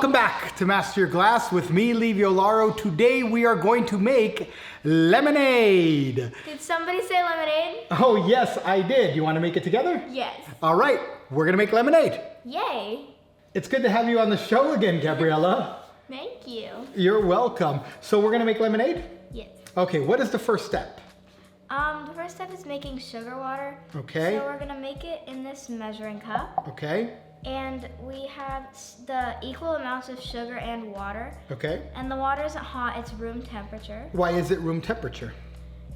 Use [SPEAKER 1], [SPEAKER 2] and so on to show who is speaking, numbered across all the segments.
[SPEAKER 1] Welcome back to Master Your Glass with me, Livio, Lauro. Today we are going to make lemonade.
[SPEAKER 2] Did somebody say lemonade?
[SPEAKER 1] Oh yes, I did. You want to make it together?
[SPEAKER 2] Yes.
[SPEAKER 1] All right, we're gonna make lemonade.
[SPEAKER 2] Yay.
[SPEAKER 1] It's good to have you on the show again, Gabriella.
[SPEAKER 2] Thank you.
[SPEAKER 1] You're welcome. So we're gonna make lemonade?
[SPEAKER 2] Yes.
[SPEAKER 1] Okay, what is the first step?
[SPEAKER 2] The first step is making sugar water.
[SPEAKER 1] Okay.
[SPEAKER 2] So we're gonna make it in this measuring cup.
[SPEAKER 1] Okay.
[SPEAKER 2] And we have the equal amounts of sugar and water.
[SPEAKER 1] Okay.
[SPEAKER 2] And the water isn't hot, it's room temperature.
[SPEAKER 1] Why is it room temperature?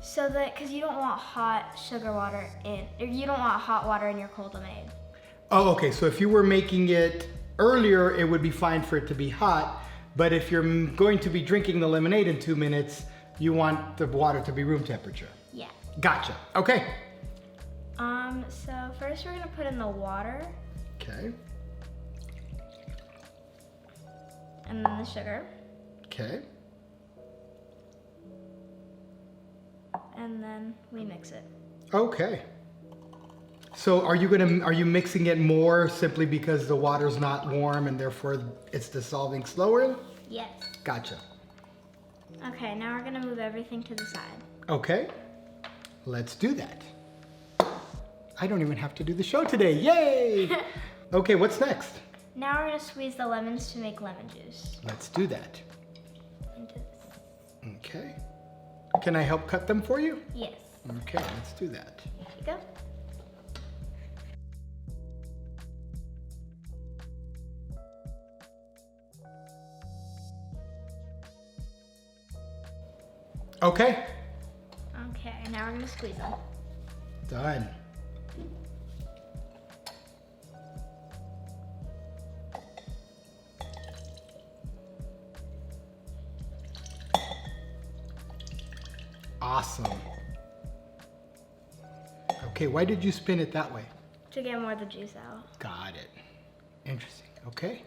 [SPEAKER 2] So that, because you don't want hot sugar water or you don't want hot water in your cold lemonade.
[SPEAKER 1] Oh, okay, so if you were making it earlier, it would be fine for it to be hot. But if you're going to be drinking the lemonade in 2 minutes, you want the water to be room temperature.
[SPEAKER 2] Yeah.
[SPEAKER 1] Gotcha. Okay.
[SPEAKER 2] So first we're gonna put in the water.
[SPEAKER 1] Okay.
[SPEAKER 2] And then the sugar.
[SPEAKER 1] Okay.
[SPEAKER 2] And then we mix it.
[SPEAKER 1] Okay. So are you mixing it more simply because the water's not warm and therefore it's dissolving slower?
[SPEAKER 2] Yes.
[SPEAKER 1] Gotcha.
[SPEAKER 2] Okay, now we're gonna move everything to the side.
[SPEAKER 1] Okay. Let's do that. I don't even have to do the show today. Yay! Okay, what's next?
[SPEAKER 2] Now we're gonna squeeze the lemons to make lemon juice.
[SPEAKER 1] Let's do that.
[SPEAKER 2] Into this.
[SPEAKER 1] Okay. Can I help cut them for you?
[SPEAKER 2] Yes.
[SPEAKER 1] Okay, let's do that.
[SPEAKER 2] Here you go.
[SPEAKER 1] Okay.
[SPEAKER 2] Okay, now we're gonna squeeze them.
[SPEAKER 1] Done. Awesome. Okay, why did you spin it that way?
[SPEAKER 2] To get more of the juice out.
[SPEAKER 1] Got it. Interesting. Okay.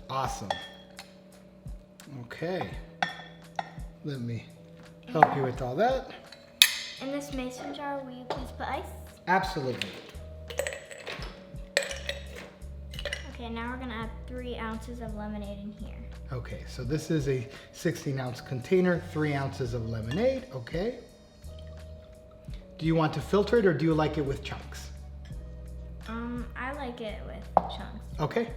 [SPEAKER 1] Awesome. Okay. Let me help you with all that.
[SPEAKER 2] In this mason jar, will you please put ice?
[SPEAKER 1] Absolutely.
[SPEAKER 2] Okay, now we're gonna add 3 ounces of lemonade in here.
[SPEAKER 1] Okay, so this is a 16-ounce container, 3 ounces of lemonade. Okay. Do you want to filter it or do you like it with chunks?
[SPEAKER 2] I like it with chunks.
[SPEAKER 1] Okay.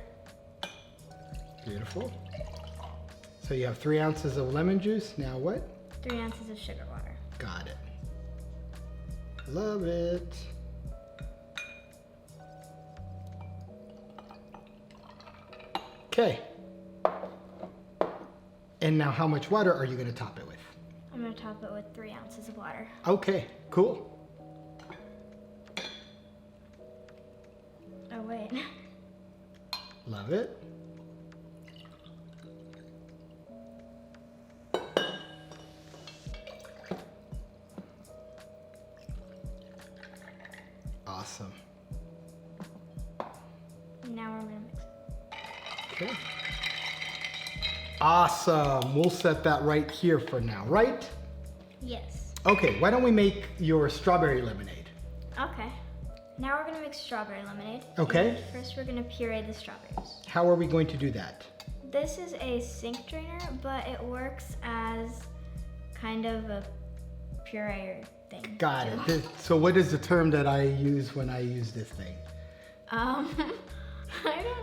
[SPEAKER 1] Beautiful. So you have 3 ounces of lemon juice. Now what?
[SPEAKER 2] 3 ounces of sugar water.
[SPEAKER 1] Got it. Love it. Okay. And now how much water are you going to top it with?
[SPEAKER 2] I'm gonna top it with 3 ounces of water.
[SPEAKER 1] Okay, cool.
[SPEAKER 2] Oh wait.
[SPEAKER 1] Love it. Awesome.
[SPEAKER 2] Now we're gonna mix it.
[SPEAKER 1] Okay. Awesome. We'll set that right here for now, right?
[SPEAKER 2] Yes.
[SPEAKER 1] Okay, why don't we make your strawberry lemonade?
[SPEAKER 2] Okay. Now we're gonna make strawberry lemonade.
[SPEAKER 1] Okay.
[SPEAKER 2] And first we're gonna puree the strawberries.
[SPEAKER 1] How are we going to do that?
[SPEAKER 2] This is a sink drainer, but it works as kind of a puree thing.
[SPEAKER 1] Got
[SPEAKER 2] too.
[SPEAKER 1] it. So what is the term that I use when I use this thing?
[SPEAKER 2] I don't know.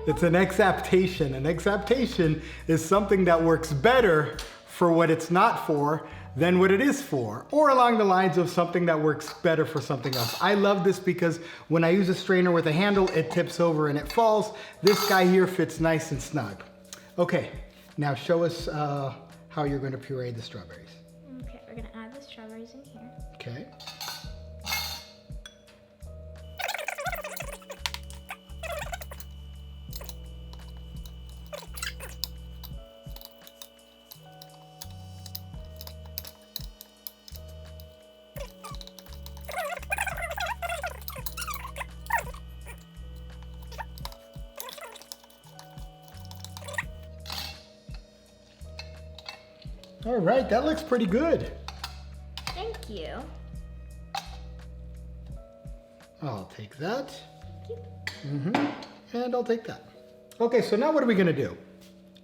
[SPEAKER 1] It's an exaptation. An exaptation is something that works better for what it's not for than what it is for, or along the lines of something that works better for something else. I love this because when I use a strainer with a handle, it tips over and it falls. This guy here fits nice and snug. Okay, now show us how you're going to puree the strawberries.
[SPEAKER 2] Okay, we're gonna add the strawberries in here.
[SPEAKER 1] Okay. All right, that looks pretty good.
[SPEAKER 2] Thank you.
[SPEAKER 1] I'll take that.
[SPEAKER 2] Thank you.
[SPEAKER 1] And I'll take that. Okay, so now what are we gonna do?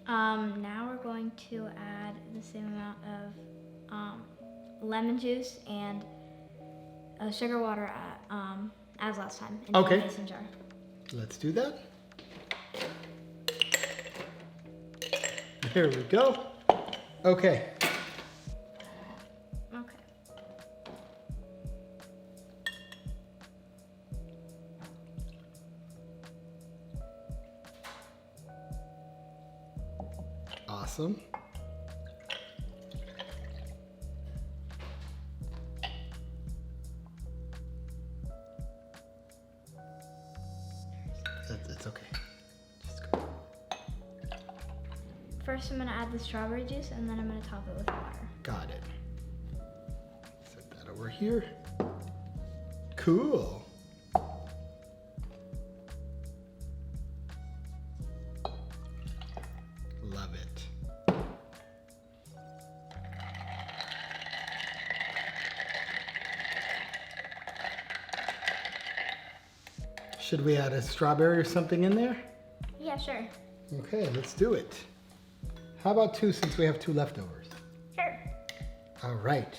[SPEAKER 2] Now we're going to add the same amount of lemon juice and sugar water as last time in
[SPEAKER 1] Okay.
[SPEAKER 2] the mason jar.
[SPEAKER 1] Let's do that. Here we go. Okay.
[SPEAKER 2] Okay.
[SPEAKER 1] Awesome. It's okay. Just go.
[SPEAKER 2] First, I'm gonna add the strawberry juice, and then I'm gonna top it with water.
[SPEAKER 1] Got it. Set that over here. Cool. Love it. Should we add a strawberry or something in there?
[SPEAKER 2] Yeah, sure.
[SPEAKER 1] Okay, let's do it. How about 2 since we have 2 leftovers?
[SPEAKER 2] Sure.
[SPEAKER 1] All right.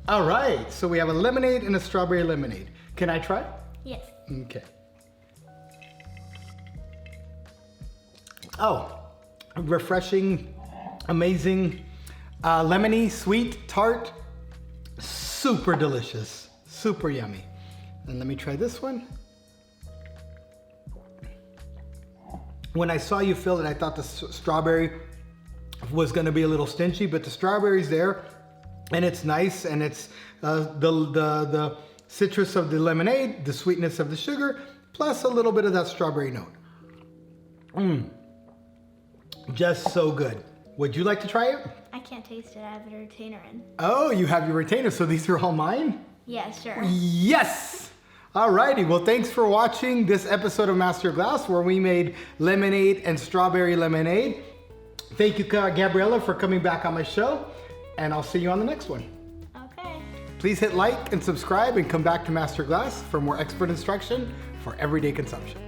[SPEAKER 1] All right, so we have a lemonade and a strawberry lemonade. Can I try?
[SPEAKER 2] Yes.
[SPEAKER 1] Okay. Oh, refreshing, amazing, lemony, sweet, tart, super delicious, super yummy. And let me try this one. When I saw you fill it, I thought the strawberry was gonna be a little stingy, but the strawberry's there, and it's nice, and it's the citrus of the lemonade, the sweetness of the sugar, plus a little bit of that strawberry note. Just so good. Would you like to try it?
[SPEAKER 2] I can't taste it. I have a retainer in.
[SPEAKER 1] Oh, you have your retainer, so these are all mine?
[SPEAKER 2] Yeah, sure.
[SPEAKER 1] Yes! Alrighty, well thanks for watching this episode of Master Glass where we made lemonade and strawberry lemonade. Thank you, Gabriella, for coming back on my show, and I'll see you on the next one.
[SPEAKER 2] Okay.
[SPEAKER 1] Please hit like and subscribe and come back to Master Glass for more expert instruction for everyday consumption.